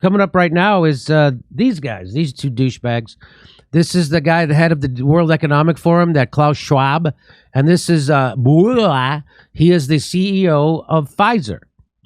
coming up right now is these guys, these two douchebags. This is the guy, the head of the World Economic Forum, that Klaus Schwab, and this is Bourla. He is the CEO of Pfizer.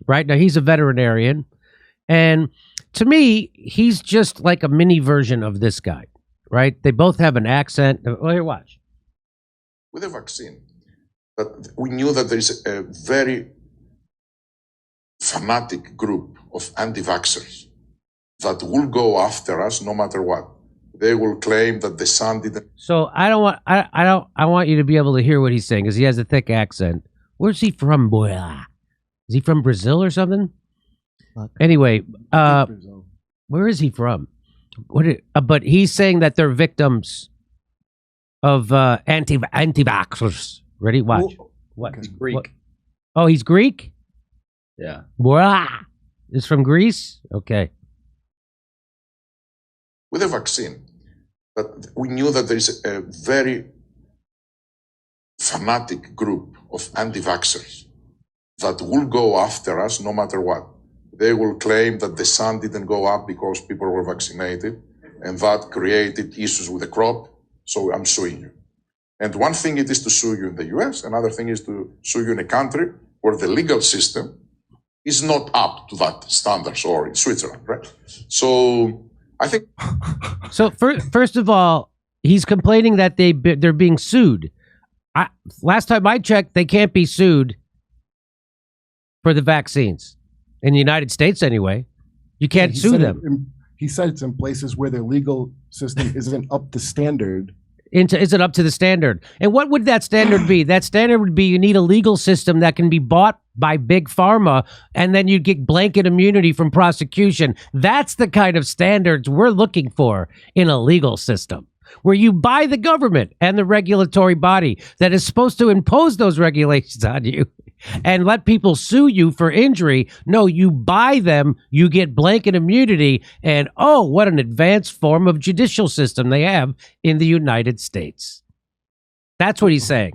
Right now, he's a veterinarian, and to me, he's just like a mini version of this guy. Right? They both have an accent. Well, here, watch. With the vaccine, but we knew that there is a very fanatic group of anti-vaxxers that will go after us no matter what. They will claim that the sun didn't. So I want you to be able to hear what he's saying because he has a thick accent. Where's he from, boy? Is he from Brazil or something? Anyway, where is he from? But he's saying that they're victims of anti-vaxxers. Ready? Watch. What? He's Greek. What? Oh, he's Greek? Yeah. Bourla is from Greece? Okay. With the vaccine, but we knew that there is a very fanatic group of anti-vaxxers that will go after us no matter what. They will claim that the sun didn't go up because people were vaccinated, and that created issues with the crop, so I'm suing you. And one thing it is to sue you in the US, another thing is to sue you in a country where the legal system is not up to that standards, or in Switzerland, right? So I think. So first of all, he's complaining that they're being sued. Last time I checked, they can't be sued for the vaccines in the United States anyway. You can't sue them. He said it's in places where their legal system isn't up to standard. Is it up to the standard? And what would that standard be? That standard would be you need a legal system that can be bought by big pharma, and then you get blanket immunity from prosecution. That's the kind of standards we're looking for in a legal system, where you buy the government and the regulatory body that is supposed to impose those regulations on you and let people sue you for injury. No, you buy them, you get blanket immunity, and oh, what an advanced form of judicial system they have in the United States. That's what he's saying.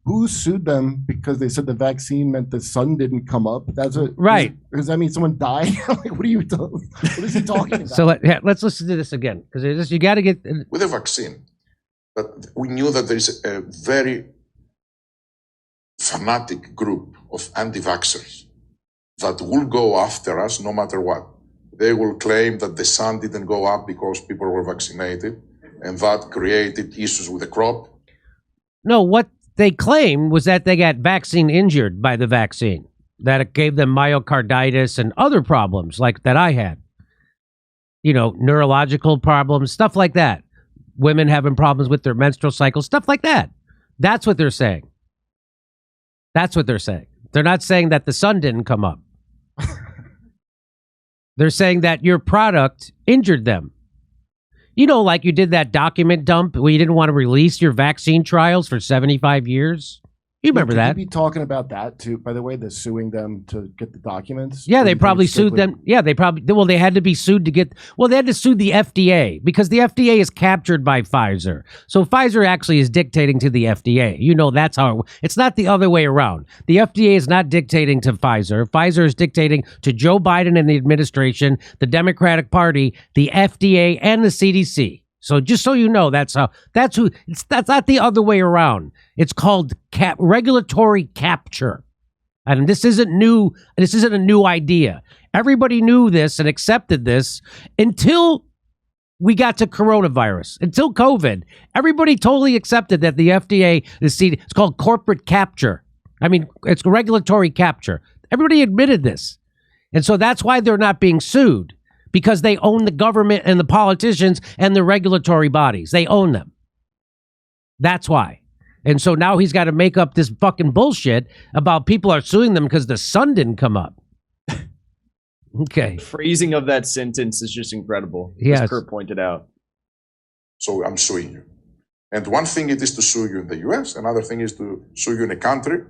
Who sued them because they said the vaccine meant the sun didn't come up? That's what, right. Does that mean someone died? Like, what are you talking? What is he talking about? So let's listen to this again, because you got to get with the vaccine. But we knew that there is a very fanatic group of anti-vaxxers that will go after us no matter what. They will claim that the sun didn't go up because people were vaccinated, and that created issues with the crop. No, what they claimed was that they got vaccine injured by the vaccine, that it gave them myocarditis and other problems like that I had. You know, neurological problems, stuff like that. Women having problems with their menstrual cycle, stuff like that. That's what they're saying. That's what they're saying. They're not saying that the sun didn't come up. They're saying that your product injured them. You know, like you did that document dump where you didn't want to release your vaccine trials for 75 years. You remember that? You be talking about that too, by the way, they're suing them to get the documents. Yeah, they probably sued them. Yeah, they had to be sued to get, they had to sue the FDA because the FDA is captured by Pfizer. So Pfizer actually is dictating to the FDA. You know, that's how it's not the other way around. The FDA is not dictating to Pfizer. Pfizer is dictating to Joe Biden and the administration, the Democratic Party, the FDA, and the CDC. So just so you know, that's not the other way around. It's called regulatory capture. And this isn't new. This isn't a new idea. Everybody knew this and accepted this until we got to coronavirus, until COVID. Everybody totally accepted that the FDA, it's called corporate capture. I mean, it's regulatory capture. Everybody admitted this. And so that's why they're not being sued. Because they own the government and the politicians and the regulatory bodies. They own them. That's why. And so now he's got to make up this fucking bullshit about people are suing them because the sun didn't come up. Okay. The phrasing of that sentence is just incredible. Yes. As Kurt pointed out. So I'm suing you. And one thing it is to sue you in the US, another thing is to sue you in a country.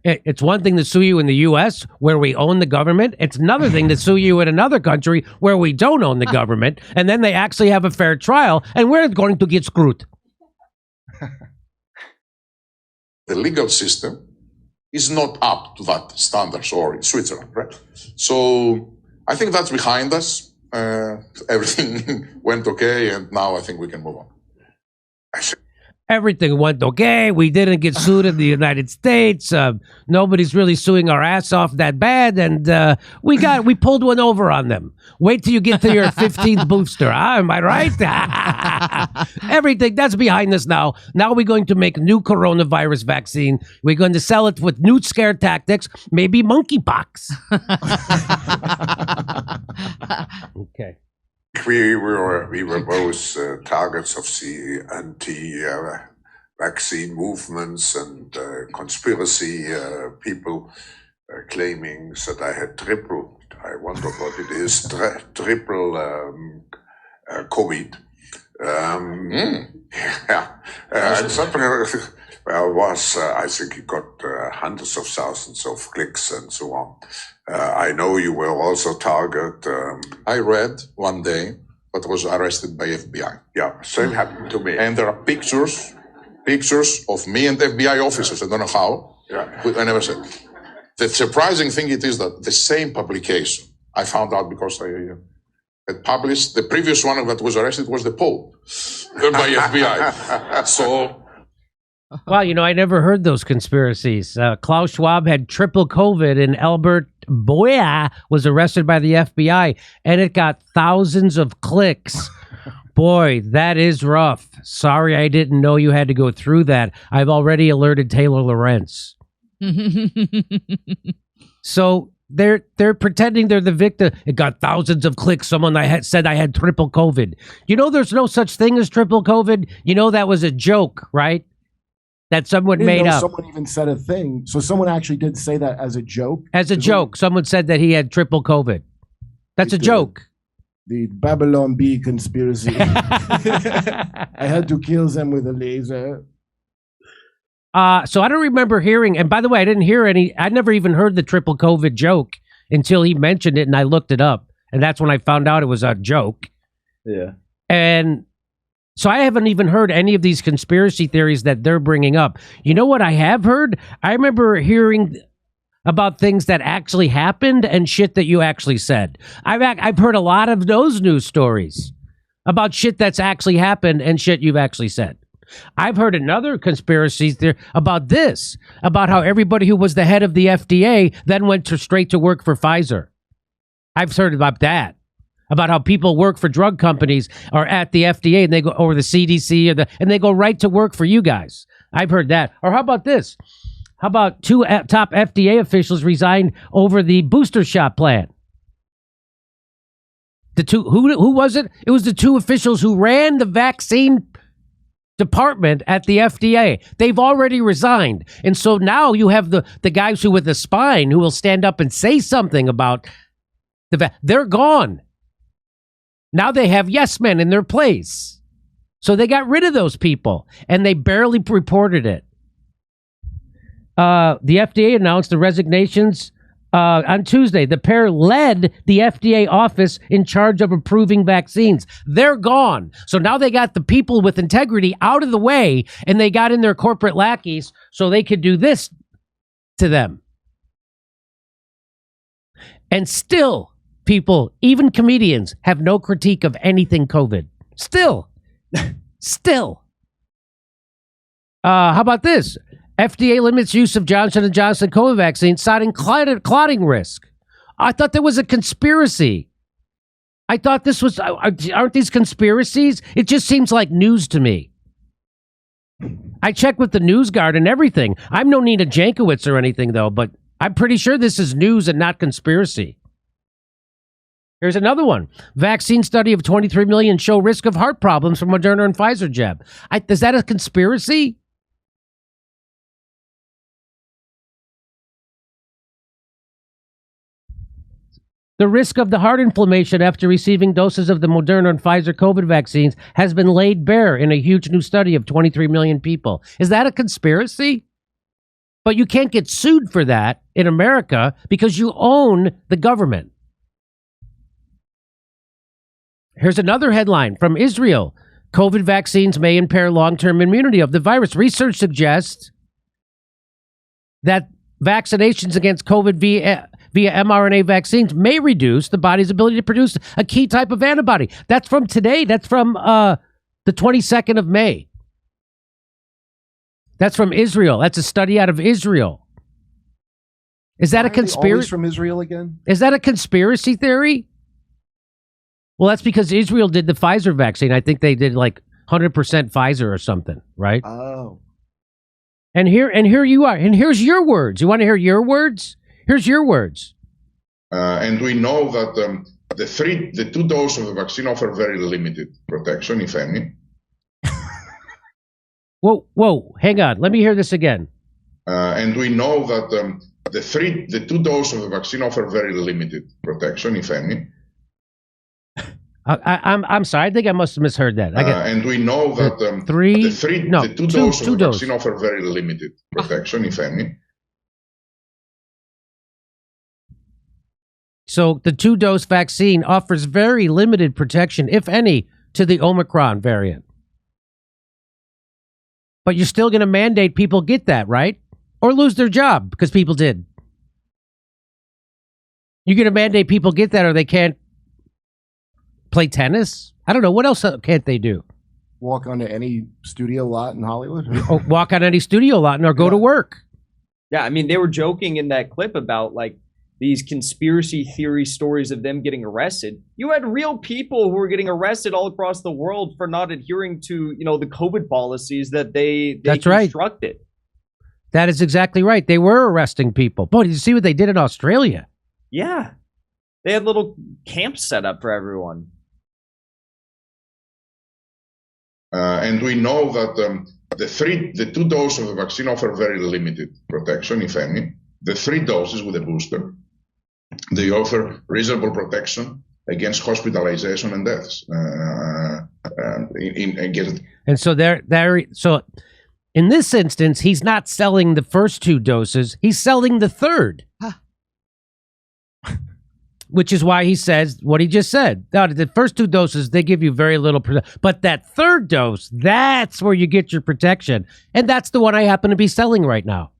It's one thing to sue you in the U.S. where we own the government. It's another thing to sue you in another country where we don't own the government. And then they actually have a fair trial and we're going to get screwed. The legal system is not up to that standards, or in Switzerland, right? So I think that's behind us. everything went okay, and now I think we can move on. Everything went okay. We didn't get sued in the United States. Nobody's really suing our ass off that bad, and we pulled one over on them. Wait till you get to your 15th booster. Am I right? Everything that's behind us now. Now we're going to make new coronavirus vaccine. We're going to sell it with new scare tactics, maybe monkeypox. Okay. We were both targets of the anti-vaccine movements and conspiracy people claiming that I had triple. I wonder what it is. Triple COVID. Yeah, something. I think it got hundreds of thousands of clicks and so on. I know you were also target. I read one day but was arrested by FBI. Yeah, same happened to me. And there are pictures of me and FBI officers. I don't know how. Yeah. But I never said. The surprising thing it is that the same publication, I found out because I had published, the previous one that was arrested was the Pope by FBI. So... Well, I never heard those conspiracies. Klaus Schwab had triple COVID, and Albert Bourla was arrested by the FBI, and it got thousands of clicks. Boy, that is rough. Sorry, I didn't know you had to go through that. I've already alerted Taylor Lorenz. So they're pretending they're the victim. It got thousands of clicks. Someone said I had triple COVID. There's no such thing as triple COVID. That was a joke, right? That someone made up. Someone even said a thing. So someone actually did say that as a joke? As a joke. Someone said that he had triple COVID. That's a joke. The Babylon Bee conspiracy. I had to kill them with a laser. So I don't remember hearing, and by the way, I never even heard the triple COVID joke until he mentioned it, and I looked it up. And that's when I found out it was a joke. Yeah. And so I haven't even heard any of these conspiracy theories that they're bringing up. You know what I have heard? I remember hearing about things that actually happened and shit that you actually said. I've heard a lot of those news stories about shit that's actually happened and shit you've actually said. I've heard another conspiracy theory about this, about how everybody who was the head of the FDA then went straight to work for Pfizer. I've heard about that. About how people work for drug companies or at the FDA and they go or the CDC and they go right to work for you guys. I've heard that. Or how about this? How about two top FDA officials resigned over the booster shot plan? The two who was it? It was the two officials who ran the vaccine department at the FDA. They've already resigned. And so now you have the guys who with the spine who will stand up and say something about they're gone. Now they have yes men in their place. So they got rid of those people, and they barely reported it. The FDA announced the resignations on Tuesday. The pair led the FDA office in charge of approving vaccines. They're gone. So now they got the people with integrity out of the way, and they got in their corporate lackeys so they could do this to them. And still... people, even comedians, have no critique of anything COVID. Still. How about this? FDA limits use of Johnson & Johnson COVID vaccine, citing clotting risk. I thought there was a conspiracy. I thought this was, aren't these conspiracies? It just seems like news to me. I checked with the News Guard and everything. I'm no Nina Jankowicz or anything, though, but I'm pretty sure this is news and not conspiracy. Here's another one. Vaccine study of 23 million show risk of heart problems from Moderna and Pfizer jab. Is that a conspiracy? The risk of the heart inflammation after receiving doses of the Moderna and Pfizer COVID vaccines has been laid bare in a huge new study of 23 million people. Is that a conspiracy? But you can't get sued for that in America because you own the government. Here's another headline from Israel. COVID vaccines may impair long-term immunity of the virus. Research suggests that vaccinations against COVID via mRNA vaccines may reduce the body's ability to produce a key type of antibody. That's from today. That's from the 22nd of May. That's from Israel. That's a study out of Israel. Is that a conspiracy from Israel again? Is that a conspiracy theory? Well, that's because Israel did the Pfizer vaccine. I think they did like 100% Pfizer or something, right? Oh. And here you are. And here's your words. You want to hear your words? Here's your words. And we know that the two doses of the vaccine offer very limited protection, if any. Whoa, hang on. Let me hear this again. And we know that the two doses of the vaccine offer very limited protection, if any. I'm sorry. I think I must have misheard that. And we know that the two doses of the vaccine offer very limited protection, if any. So the 2-dose vaccine offers very limited protection, if any, to the Omicron variant. But you're still going to mandate people get that, right? Or lose their job because people did. You're going to mandate people get that or they can't play tennis? I don't know. What else can't they do? Walk onto any studio lot in Hollywood? Or walk on any studio lot or go to work. Yeah, I mean, they were joking in that clip about like these conspiracy theory stories of them getting arrested. You had real people who were getting arrested all across the world for not adhering to, the COVID policies that they That's constructed. Right. That is exactly right. They were arresting people. Boy, did you see what they did in Australia? Yeah. They had little camps set up for everyone. And we know that the two doses of the vaccine offer very limited protection, if any. The 3 doses with a booster, they offer reasonable protection against hospitalization and deaths. And so so in this instance, he's not selling the first 2 doses; he's selling the third. Which is why he says what he just said. Now, the first 2 doses, they give you very little protection. But that third dose, that's where you get your protection. And that's the one I happen to be selling right now.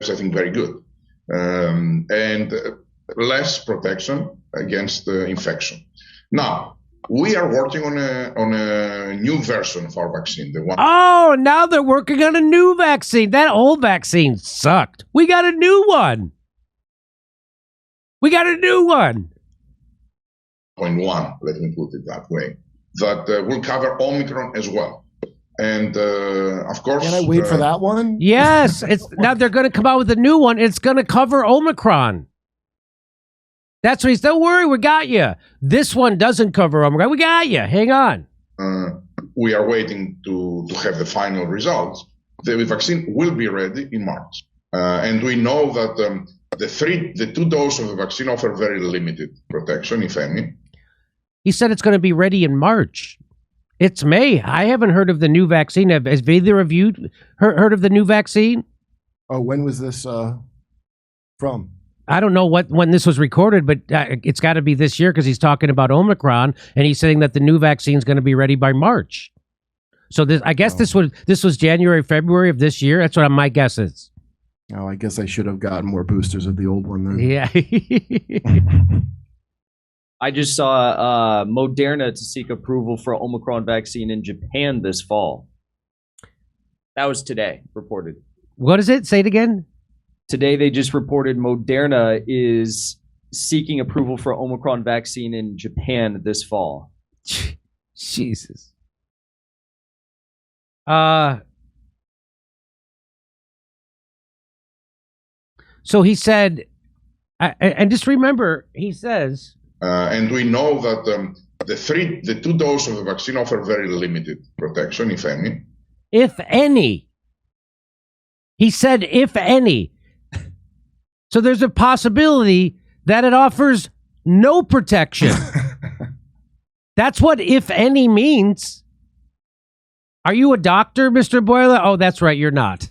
I think very good. And less protection against infection. Now, we are working on a new version of our vaccine. Oh, now they're working on a new vaccine. That old vaccine sucked. We got a new one. Point one, let me put it that way, that will cover Omicron as well. And of course, can I wait for that one? Yes, now they're going to come out with a new one. It's going to cover Omicron. That's what he's. Don't worry, we got you. This one doesn't cover Omicron. We got you. Hang on. We are waiting to have the final results. The vaccine will be ready in March, and we know that the 2 doses of the vaccine offer very limited protection, if any. He said it's going to be ready in March. It's May. I haven't heard of the new vaccine. Has either of you heard of the new vaccine? Oh, when was this from? I don't know when this was recorded, but it's got to be this year because he's talking about Omicron, and he's saying that the new vaccine is going to be ready by March. So I guess this was January, February of this year. That's what my guess is. Oh, I guess I should have gotten more boosters of the old one then. Yeah. I just saw Moderna to seek approval for Omicron vaccine in Japan this fall. That was today, reported. What is it? Say it again. Today, they just reported Moderna is seeking approval for Omicron vaccine in Japan this fall. Jesus. So he said, and just remember, he says, and we know that the 2 doses of the vaccine offer very limited protection, if any. If any. He said, if any. So there's a possibility that it offers no protection. That's what if any means. Are you a doctor, Mr. Bourla? Oh, that's right, you're not.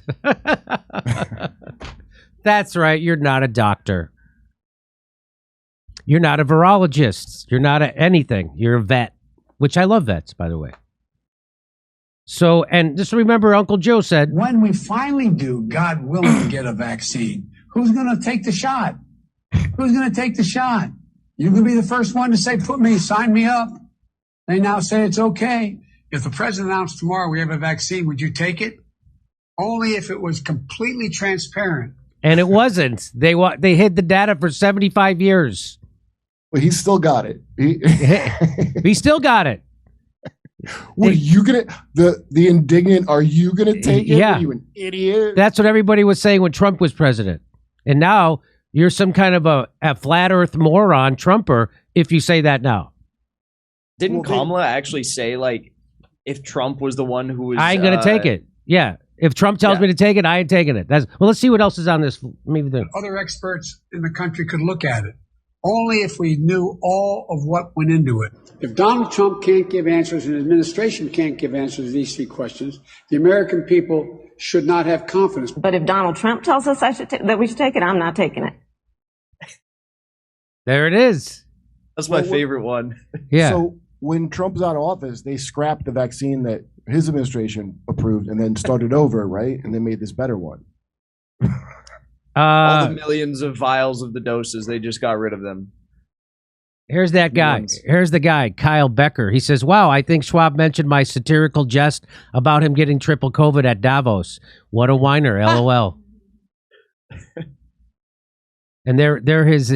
That's right, you're not a doctor. You're not a virologist. You're not anything. You're a vet, which I love vets, by the way. So, and just remember, Uncle Joe said, when we finally do, God willing, get a vaccine, who's going to take the shot? Who's going to take the shot? You can be the first one to say, sign me up. They now say it's okay. If the president announced tomorrow we have a vaccine, would you take it? Only if it was completely transparent. and it wasn't. They hid the data for 75 years. Well, he still got it. He still got it. What are you gonna the indignant? Are you gonna take it? Yeah. Are you an idiot? That's what everybody was saying when Trump was president. And now you're some kind of a flat earth moron Trumper if you say that now. Didn't Kamala actually say, like, if Trump was the one who was... I ain't going to take it. Yeah. If Trump tells me to take it, I ain't taking it. Well, let's see what else is on this. Maybe other experts in the country could look at it. Only if we knew all of what went into it. If Donald Trump can't give answers and the administration can't give answers to these three questions, the American people should not have confidence. But if Donald Trump tells us that we should take it, I'm not taking it. There it is. That's my favorite one. Yeah. So when Trump's out of office, they scrapped the vaccine that his administration approved and then started over, right? And they made this better one. All the millions of vials of the doses, they just got rid of them. Here's that guy. Here's the guy, Kyle Becker. He says, wow, I think Schwab mentioned my satirical jest about him getting triple COVID at Davos. What a whiner, LOL. And there his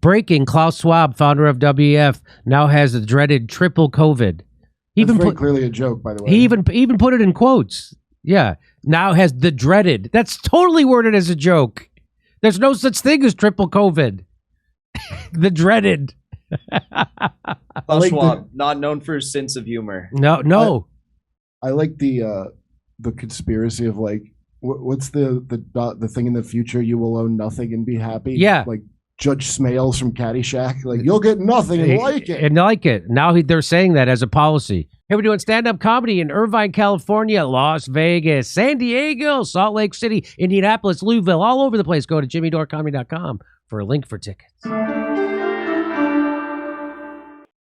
breaking. Klaus Schwab, founder of WEF, now has the dreaded triple COVID. That's very clearly a joke, by the way. He even put it in quotes. Yeah. Now has the dreaded. That's totally worded as a joke. There's no such thing as triple COVID. The dreaded. Klaus Schwab, not known for his sense of humor. No. I like the conspiracy of like, what's the thing in the future? You will own nothing and be happy. Yeah, like Judge Smales from Caddyshack. Like, you'll get nothing and like it. And like it. Now they're saying that as a policy. Hey, we're doing stand-up comedy in Irvine, California, Las Vegas, San Diego, Salt Lake City, Indianapolis, Louisville, all over the place. Go to jimmydorecomedy.com for a link for tickets.